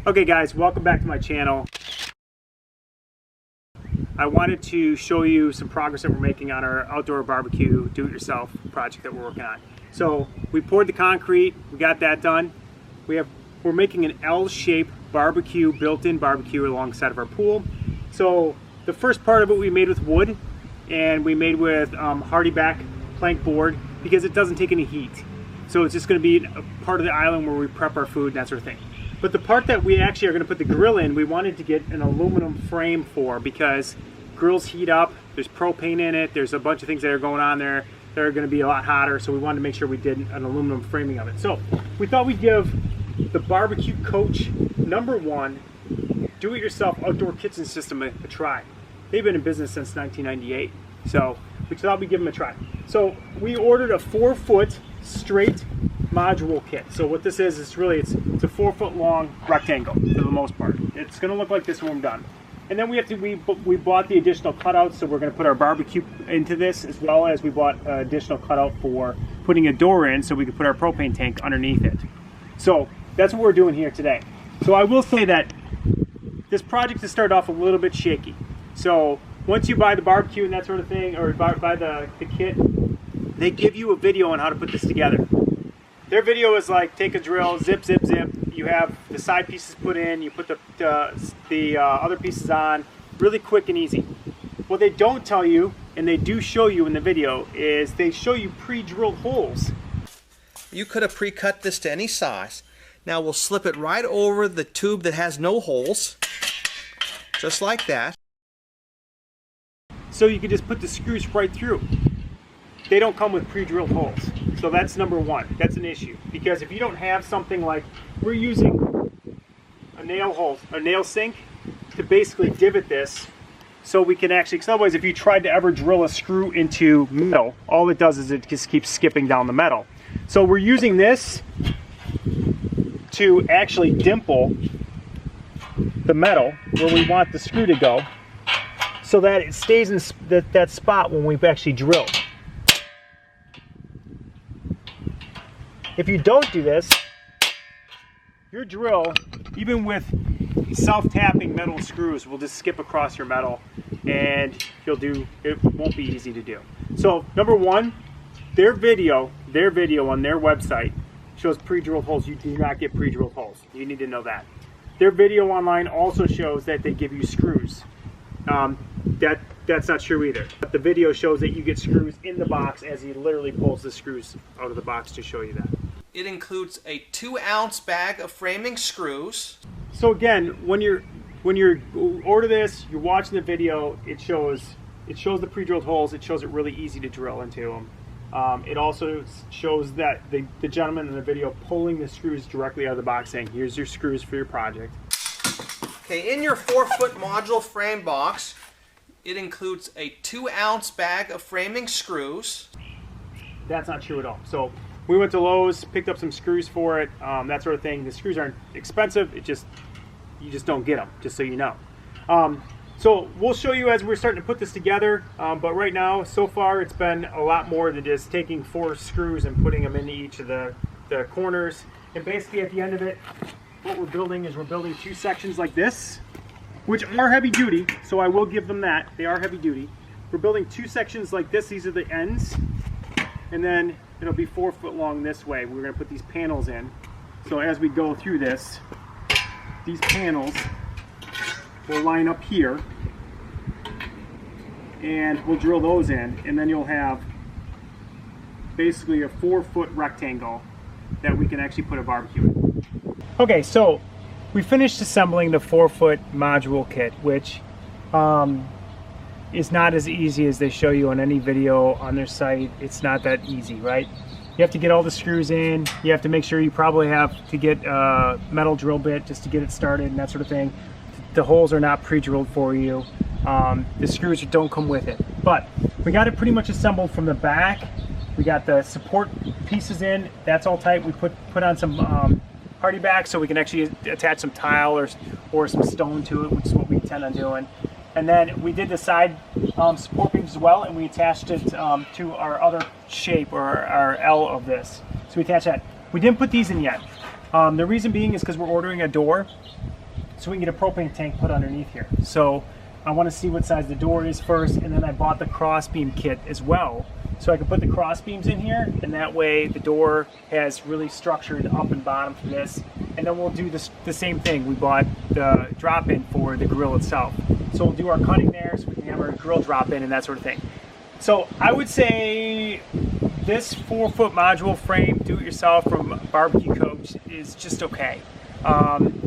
Okay guys, welcome back to my channel. I wanted to show you some progress that we're making on our outdoor barbecue do-it-yourself project that we're working on. So we poured the concrete, we got that done. We're making an L-shaped barbecue, built-in barbecue alongside of our pool. So the first part of it we made with wood, and we made with hardy back plank board because it doesn't take any heat. So it's just going to be a part of the island where we prep our food and that sort of thing. But the part that we actually are going to put the grill in, we wanted to get an aluminum frame for, because grills heat up, there's propane in it, there's a bunch of things that are going on there that are going to be a lot hotter, so we wanted to make sure we did an aluminum framing of it. So we thought we'd give the Barbecue Coach #1 do-it-yourself outdoor kitchen system a try. They've been in business since 1998, so we thought we'd give them a try. So we ordered a 4-foot straight module kit. So what this is it's a 4-foot long rectangle for the most part. It's going to look like this when we're done. And then we bought the additional cutouts, so we're going to put our barbecue into this, as well as we bought an additional cutout for putting a door in so we could put our propane tank underneath it. So that's what we're doing here today. So I will say that this project has started off a little bit shaky. So once you buy the barbecue and that sort of thing, or buy the kit, they give you a video on how to put this together. Their video is like, take a drill, zip, zip, zip. You have the side pieces put in, you put the other pieces on, really quick and easy. What they don't tell you, and they do show you in the video, is they show you pre-drilled holes. You could have pre-cut this to any size. Now we'll slip it right over the tube that has no holes, just like that. So you can just put the screws right through. They don't come with pre-drilled holes. So that's #1. That's an issue. Because if you don't have something like, we're using a nail sink to basically divot this, so we can actually, because otherwise if you tried to ever drill a screw into metal, all it does is it just keeps skipping down the metal. So we're using this to actually dimple the metal where we want the screw to go, so that it stays in that spot when we've actually drilled. If you don't do this, your drill, even with self-tapping metal screws, will just skip across your metal, and it won't be easy to do. So #1, their video on their website shows pre-drilled holes. You do not get pre-drilled holes. You need to know that. Their video online also shows that they give you screws. That's not true either. But the video shows that you get screws in the box as he literally pulls the screws out of the box to show you that. It includes a 2-ounce bag of framing screws. So again, when you order this, you're watching the video, it shows the pre-drilled holes. It shows it really easy to drill into them. It also shows that the gentleman in the video pulling the screws directly out of the box, saying, here's your screws for your project. Okay, in your 4-foot module frame box, it includes a 2-ounce bag of framing screws. That's not true at all. So we went to Lowe's, picked up some screws for it, that sort of thing. The screws aren't expensive. You just don't get them, just so you know. So we'll show you as we're starting to put this together. But right now, so far, it's been a lot more than just taking 4 screws and putting them into each of the corners. And basically, at the end of it, what we're building is 2 sections like this, which are heavy duty, so I will give them that. They are heavy duty. We're building 2 sections like this. These are the ends. And then it'll be 4 foot long this way. We're going to put these panels in. So as we go through this, these panels will line up here, and we'll drill those in, and then you'll have basically a 4-foot rectangle that we can actually put a barbecue in. Okay, so we finished assembling the 4-foot module kit, which is not as easy as they show you on any video on their site. It's not that easy, right? You have to get all the screws in. You have to make sure you probably have to get a metal drill bit just to get it started and that sort of thing. The holes are not pre-drilled for you. The screws don't come with it. But we got it pretty much assembled from the back. We got the support pieces in. That's all tight. We put on some hardy back so we can actually attach some tile or some stone to it, which is what we intend on doing. And then we did the side support beams as well, and we attached it to our other shape, or our L of this. So we attached that. We didn't put these in yet. The reason being is because we're ordering a door, so we can get a propane tank put underneath here. So I want to see what size the door is first, and then I bought the crossbeam kit as well. So I can put the cross beams in here, and that way the door has really structured up and bottom for this. And then we'll do the same thing. We bought the drop-in for the grill itself. So we'll do our cutting there so we can have our grill drop in and that sort of thing. So I would say this 4-foot module frame, do-it-yourself from Barbecue Coach, is just okay.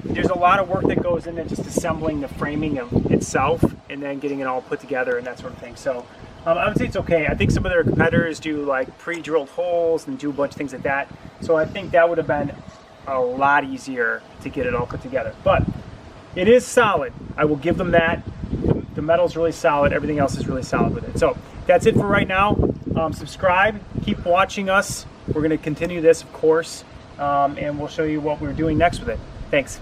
There's a lot of work that goes into just assembling the framing of itself and then getting it all put together and that sort of thing. So I would say it's okay. I think some of their competitors do like pre-drilled holes and do a bunch of things like that. So I think that would have been a lot easier to get it all put together. But it is solid. I will give them that. The metal's really solid. Everything else is really solid with it. So that's it for right now. Subscribe. Keep watching us. We're going to continue this, of course. And we'll show you what we're doing next with it. Thanks.